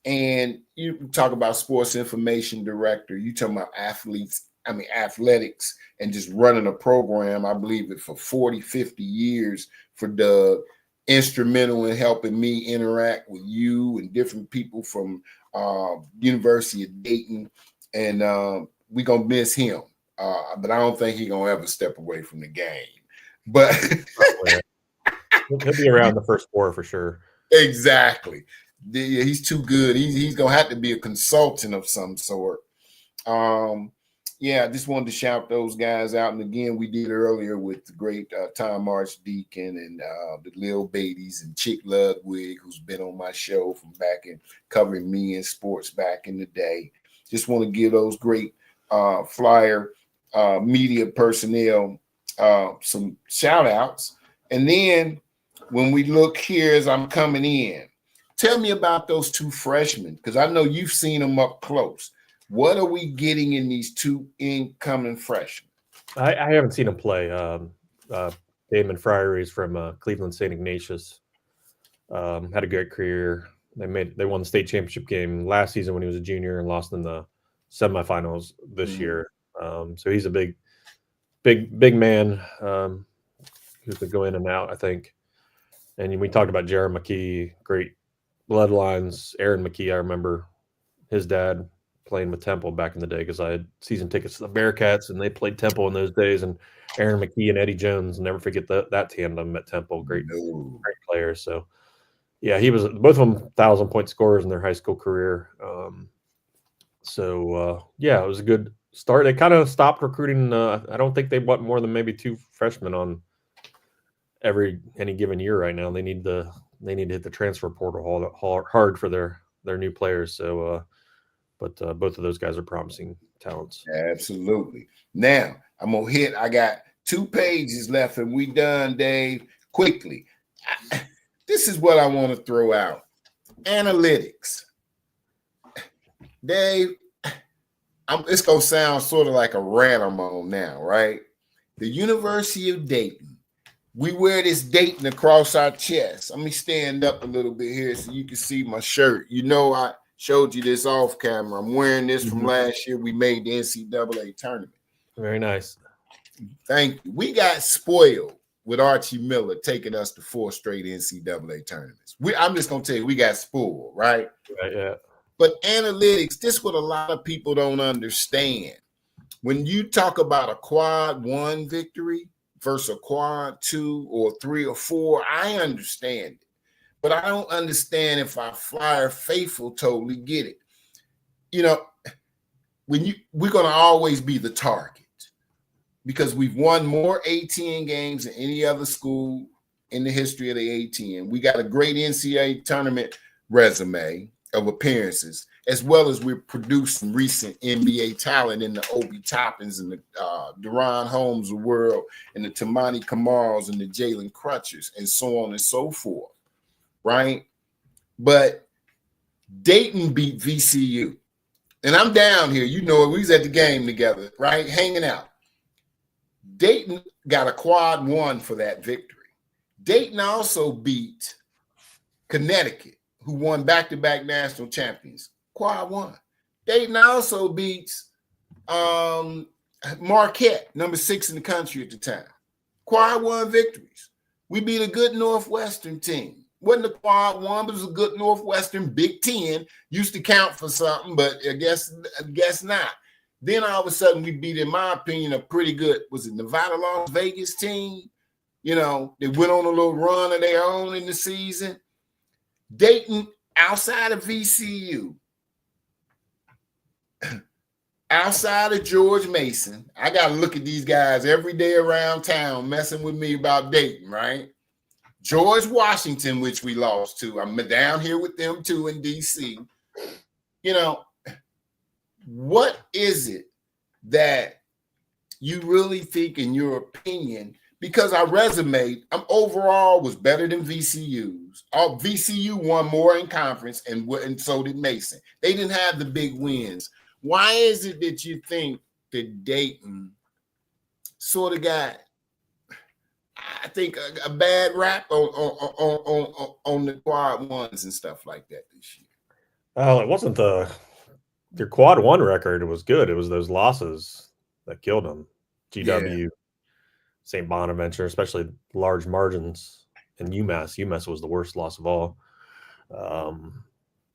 And you talk about sports information director. You talking about athletics and just running a program. I believe it for 40, 50 years for Doug. Instrumental in helping me interact with you and different people from University of Dayton. And we're going to miss him. But I don't think he's going to ever step away from the game. But he'll be around the first 4 for sure. Exactly. He's too good. He's going to have to be a consultant of some sort. I just wanted to shout those guys out. And again, we did earlier with the great Tom Archdeacon and the Lil Beatties and Chick Ludwig, who's been on my show from back in covering me in sports back in the day. Just want to give those great Flyer media personnel some shout outs. And then when we look here as I'm coming in, tell me about those 2 freshmen, because I know you've seen them up close. What are we getting in these 2 incoming freshmen? I haven't seen them play. Damon Fryery is from Cleveland St. Ignatius. Had a great career. They won the state championship game last season when he was a junior and lost in the semifinals this year. So he's a big man who could go in and out, I think. And we talked about Jared McKee, great bloodlines. Aaron McKee, I remember his dad playing with Temple back in the day because I had season tickets to the Bearcats and they played Temple in those days. And Aaron McKee and Eddie Jones, never forget that tandem at Temple. Great players. So yeah, he was both of them 1,000-point scorers in their high school career. It was a good start. They kind of stopped recruiting. I don't think they want more than maybe 2 freshmen on any given year right now. They need to hit the transfer portal hard for their new players. So, but both of those guys are promising talents. Absolutely. Now I'm gonna hit. I got 2 pages left, and we done, Dave. Quickly, this is what I want to throw out: analytics. Dave, it's gonna sound sort of like a rant I'm on now, right? The University of Dayton We wear this Dayton across our chest. Let me stand up a little bit here so you can see my shirt. You know, I showed you this off camera. I'm wearing this from last year. We made the NCAA tournament. Very nice. Thank you. We got spoiled with Archie Miller taking us to 4 straight NCAA tournaments. I'm just going to tell you, we got spoiled, right? Right, yeah. But analytics, this is what a lot of people don't understand. When you talk about a quad 1 victory versus a quad 2 or 3 or 4, I understand it. But I don't understand if our Flyer faithful totally get it. You know, we're going to always be the target because we've won more A-10 games than any other school in the history of the A-10. We got a great NCAA tournament resume of appearances, as well as we're producing recent NBA talent in the Obi Toppins and the Deron Holmes of the world and the Tamani Kamals and the Jalen Crutchers and so on and so forth, right? But Dayton beat VCU. And I'm down here. You know, we was at the game together, right? Hanging out. Dayton got a quad 1 for that victory. Dayton also beat Connecticut, who won back-to-back national champions. Quad 1. Dayton also beats Marquette, number 6 in the country at the time. Quad 1 victories. We beat a good Northwestern team. Wasn't a quad 1, but it was a good Northwestern Big Ten. Used to count for something, but I guess not. Then all of a sudden we beat, in my opinion, a pretty good, was it Nevada Las Vegas team? You know, they went on a little run of their own in the season. Dayton, outside of VCU, outside of George Mason, I got to look at these guys every day around town messing with me about Dayton, right? George Washington, which we lost to. I'm down here with them too in D.C. You know, what is it that you really think, in your opinion, because our resume, overall was better than VCU's. VCU won more in conference, and so did Mason. They didn't have the big wins. Why is it that you think that Dayton sort of got, I think, a bad rap on the quad 1s and stuff like that this year? Well, it wasn't your quad 1 record. It was good. It was those losses that killed them. GW, yeah. St. Bonaventure, especially large margins, and UMass. UMass was the worst loss of all.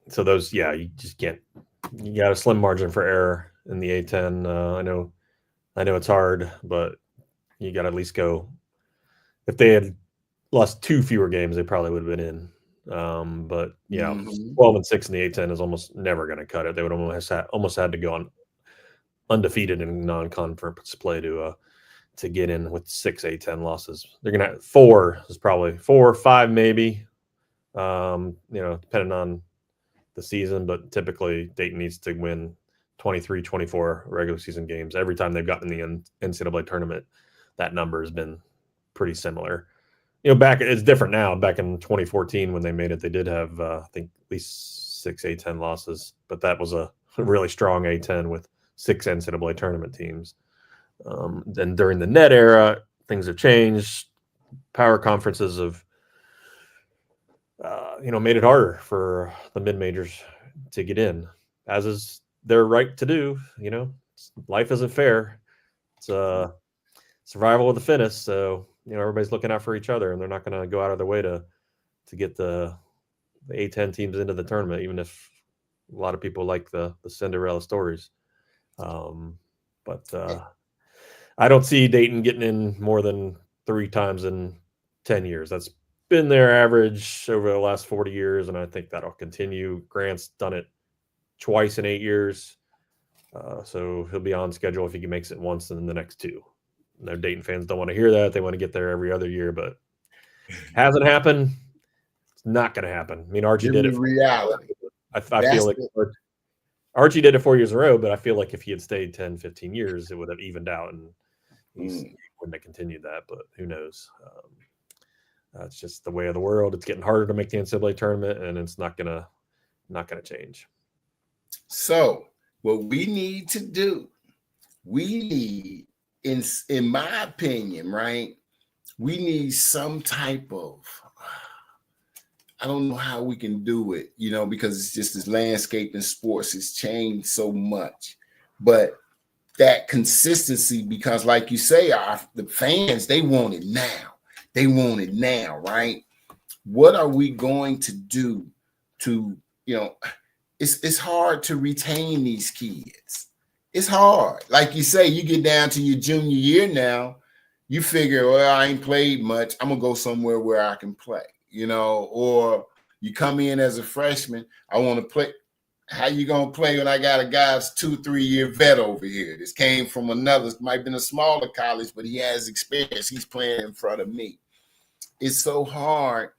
So those, yeah, you just can't. You got a slim margin for error in the A-10. I know it's hard, but you got to at least go. If they had lost 2 fewer games, they probably would have been in. But yeah, 12-6 in the A-10 is almost never going to cut it. They would almost had to go on undefeated in non-conference play to get in with 6 A-10 losses. They're going to have 4 is probably 4 or 5 maybe, depending on the season. But typically Dayton needs to win 23, 24 regular season games. Every time they've gotten in the NCAA tournament, that number has been pretty similar. It's different now. Back in 2014 when they made it, they did have, I think, at least 6 A-10 losses. But that was a really strong A-10 with 6 NCAA tournament teams. Then during the net era, things have changed. Power conferences have, made it harder for the mid-majors to get in, as is their right to do. Life isn't fair. It's survival of the fittest. So, everybody's looking out for each other, and they're not going to go out of their way to get the A-10 teams into the tournament, even if a lot of people like the Cinderella stories. But I don't see Dayton getting in more than 3 times in 10 years. That's been their average over the last 40 years, and I think that'll continue. Grant's done it twice in 8 years, so he'll be on schedule if he makes it once in the next 2. No, Dayton fans don't want to hear that. They want to get there every other year, but hasn't happened. It's not going to happen. I mean, Archie did it. Reality. I feel like Archie did it 4 years in a row, but I feel like if he had stayed 10, 15 years, it would have evened out, and he wouldn't have continued that, but who knows? It's just the way of the world. It's getting harder to make the NCAA tournament, and it's not gonna change. So what we need to do, in my opinion, right? we need some type of, I don't know how we can do it, because it's just this landscape in sports has changed so much. But that consistency, because like you say, the fans, they want it now. They want it now, right? What are we going to do to, it's hard to retain these kids. It's hard. Like you say, you get down to your junior year now, you figure, well, I ain't played much. I'm going to go somewhere where I can play, or you come in as a freshman, I want to play. How you going to play when I got a guy's 2-3 year vet over here? This came from another, might have been a smaller college, but he has experience. He's playing in front of me. It's so hard.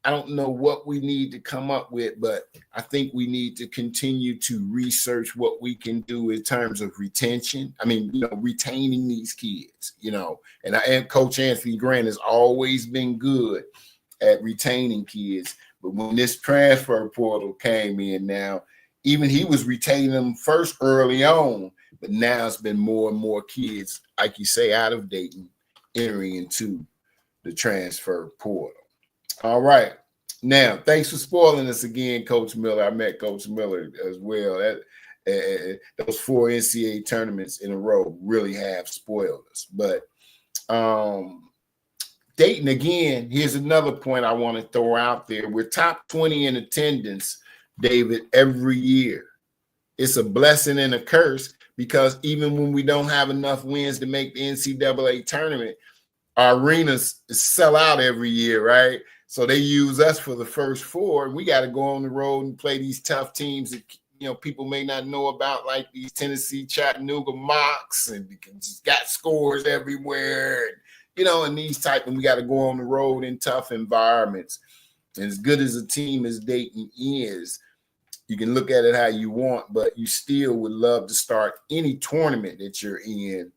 I don't know what we need to come up with, but I think we need to continue to research what we can do in terms of retention. I mean, retaining these kids, and Coach Anthony Grant has always been good at retaining kids. But when this transfer portal came in now, even he was retaining them first early on, but now it's been more and more kids, like you say, out of Dayton entering into the transfer portal. All right. Now, thanks for spoiling us again, Coach Miller. I met Coach Miller as well. Those 4 NCAA tournaments in a row really have spoiled us. But Dayton, again, here's another point I want to throw out there. We're top 20 in attendance, David, every year. It's a blessing and a curse, because even when we don't have enough wins to make the NCAA tournament, our arenas sell out every year, right? So they use us for the first 4. We got to go on the road and play these tough teams that people may not know about, like these Tennessee, Chattanooga Mocs, and just got scores everywhere, and these type. And we got to go on the road in tough environments. And as good as a team as Dayton is, you can look at it how you want, but you still would love to start any tournament that you're in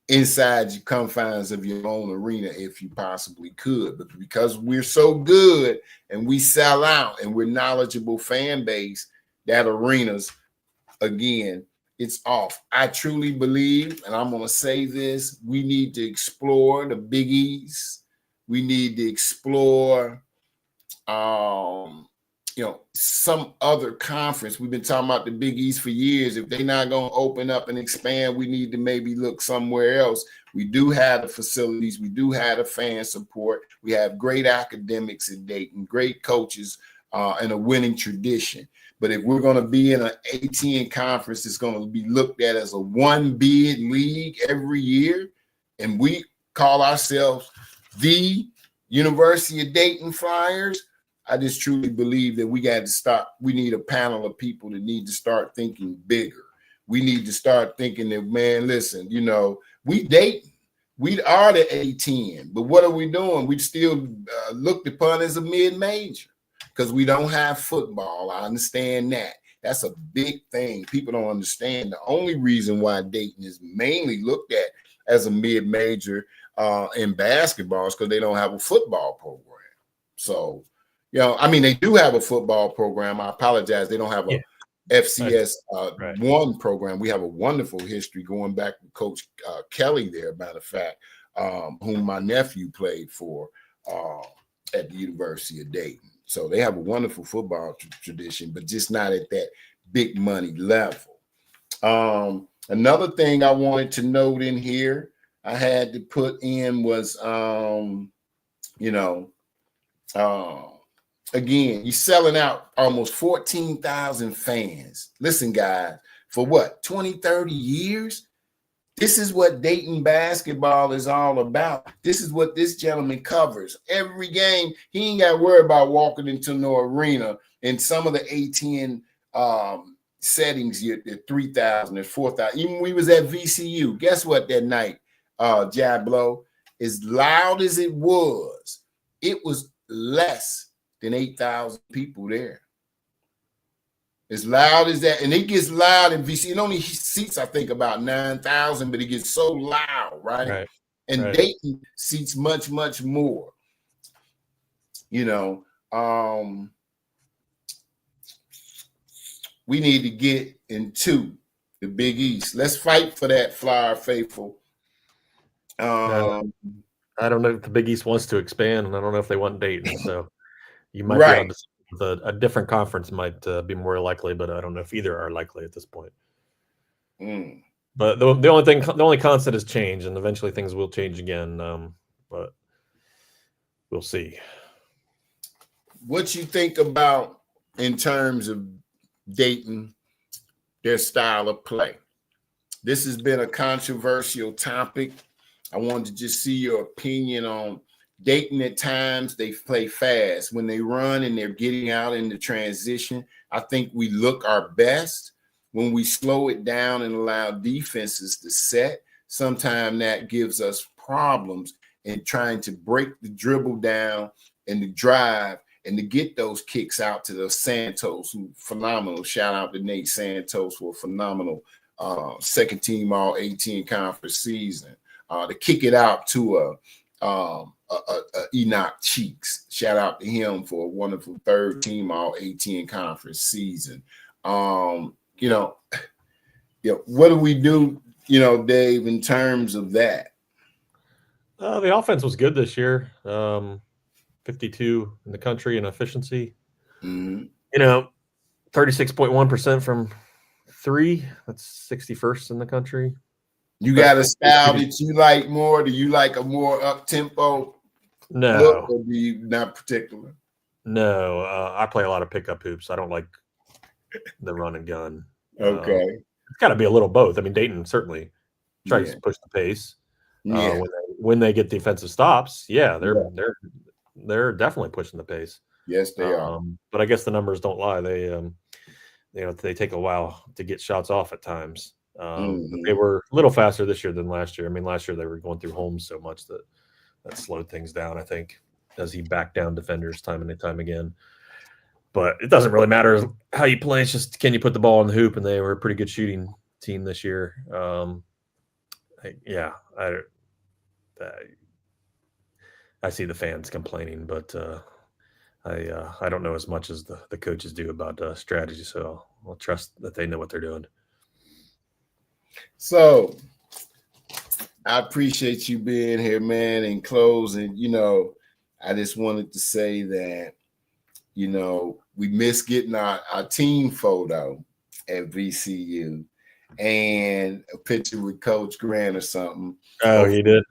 inside the confines of your own arena if you possibly could. But because we're so good and we sell out and we're knowledgeable fan base, that arenas, again, it's off. I truly believe, and I'm going to say this, we need to explore the Big East. We need to explore some other conference. We've been talking about the Big East for years. If they're not going to open up and expand, we need to maybe look somewhere else. We do have the facilities. We do have the fan support. We have great academics in Dayton, great coaches, and a winning tradition. But if we're going to be in an ATN conference, it's going to be looked at as a one bid league every year, and we call ourselves the University of Dayton Flyers, I just truly believe that we got to stop. We need a panel of people that need to start thinking bigger. We need to start thinking that, man, listen, we Dayton. We are the A10, but what are we doing? We still looked upon as a mid-major because we don't have football. I understand that. That's a big thing. People don't understand. The only reason why Dayton is mainly looked at as a mid-major in basketball is because they don't have a football program. So, they do have a football program. I apologize. They don't have a FCS one program. We have a wonderful history going back to Coach Kelly there, matter of fact, whom my nephew played for at the University of Dayton. So they have a wonderful football tradition, but just not at that big money level. Another thing I wanted to note in here, I had to put in was, again, you're selling out almost 14,000 fans. Listen, guys, for what, 20, 30 years? This is what Dayton basketball is all about. This is what this gentleman covers. Every game, he ain't got to worry about walking into no arena. In some of the ATN settings, you're 3,000 and 4,000. Even when we was at VCU, guess what that night, Jablo? As loud as it was less than 8,000 people there. As loud as that, and it gets loud in VC. It only seats, I think, about 9,000, but it gets so loud, right? And Dayton seats much, much more. We need to get into the Big East. Let's fight for that, Flyer faithful. I don't know if the Big East wants to expand, and I don't know if they want Dayton. So you might be Right. on a different conference might be more likely, but I don't know if either are likely at this point. Mm. But the only constant is change, and eventually things will change again. But we'll see. What you think about in terms of Dayton, their style of play? This has been a controversial topic. I wanted to just see your opinion on Dayton. At times, they play fast. When they run and they're getting out in the transition, I think we look our best. When we slow it down and allow defenses to set, sometimes that gives us problems in trying to break the dribble down and the drive and to get those kicks out to the Santos, who phenomenal. Shout out to Nate Santos for a phenomenal second team all 18 conference season. To kick it out to Enoch Cheeks. Shout out to him for a wonderful third team all 18 conference season. What do we do, Dave, in terms of that? The offense was good this year. 52 in the country in efficiency. Mm-hmm. 36.1% from three. That's 61st in the country. You got a style that you like more? Do you like a more up-tempo look, or do you not particular? No, I play a lot of pickup hoops. I don't like the run and gun. Okay. It's got to be a little both. I mean, Dayton certainly tries to push the pace. When they get defensive stops, they're definitely pushing the pace. Yes, they are. But I guess the numbers don't lie. They take a while to get shots off at times. But they were a little faster this year than last year. I mean, last year they were going through Holmes so much that slowed things down, I think, as he backed down defenders time and time again. But it doesn't really matter how you play. It's just, can you put the ball in the hoop? And they were a pretty good shooting team this year. I see the fans complaining, but I don't know as much as the coaches do about strategy. So I'll trust that they know what they're doing. So I appreciate you being here, man. In closing, I just wanted to say that, we missed getting our team photo at VCU and a picture with Coach Grant or something. Oh, he did.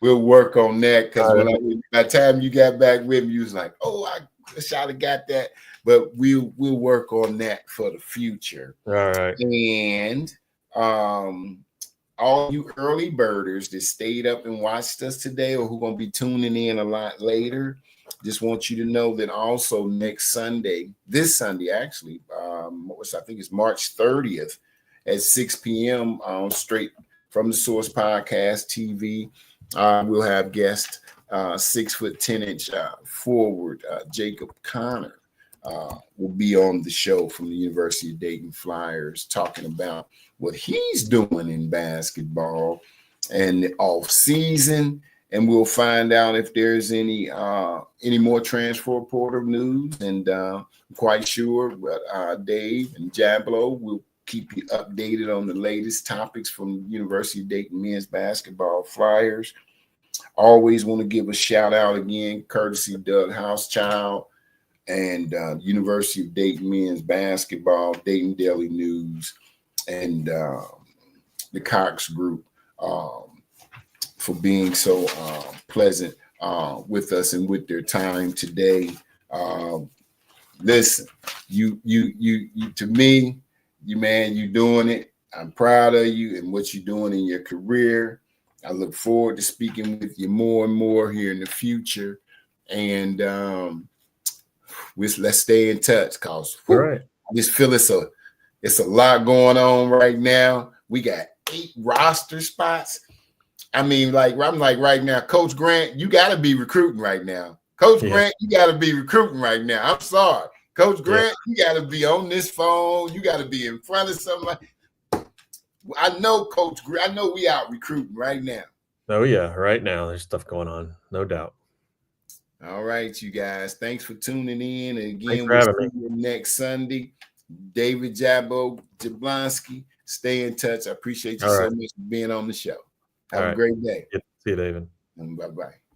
We'll work on that, because by the time you got back with me, you was like, "Oh, I wish I'd have got that." But we'll work on that for the future. All right. And all you early birders that stayed up and watched us today, or who gonna be tuning in a lot later, just want you to know that also next Sunday, this Sunday actually, I think it's March 30th at 6 p.m. Straight from the Source Podcast TV. We'll have guest 6'10" forward Jacob Connor will be on the show from the University of Dayton Flyers, talking about what he's doing in basketball and the off season. And we'll find out if there's any more transfer portal news. And I'm quite sure Dave and Jablo will keep you updated on the latest topics from University of Dayton men's basketball Flyers. Always want to give a shout out again, courtesy Doug Housechild and University of Dayton men's basketball, Dayton Daily News, and the Cox Group for being so pleasant with us and with their time today. Listen, you to me, you doing it. I'm proud of you and what you're doing in your career. I look forward to speaking with you more and more here in the future. And let's stay in touch, because I just feel it's a lot going on right now. We got 8 roster spots. I mean, I'm like right now, Coach Grant, you got to be recruiting right now. Coach Grant, you got to be recruiting right now. I'm sorry. Coach Grant, you got to be on this phone. You got to be in front of somebody. I know, Coach Grant, I know we out recruiting right now. Oh, yeah. Right now, there's stuff going on. No doubt. All right, you guys. Thanks for tuning in. And again, we'll see you next Sunday. David Jablonski, stay in touch. I appreciate you so much for being on the show. Have a great day. See you, David. Bye-bye.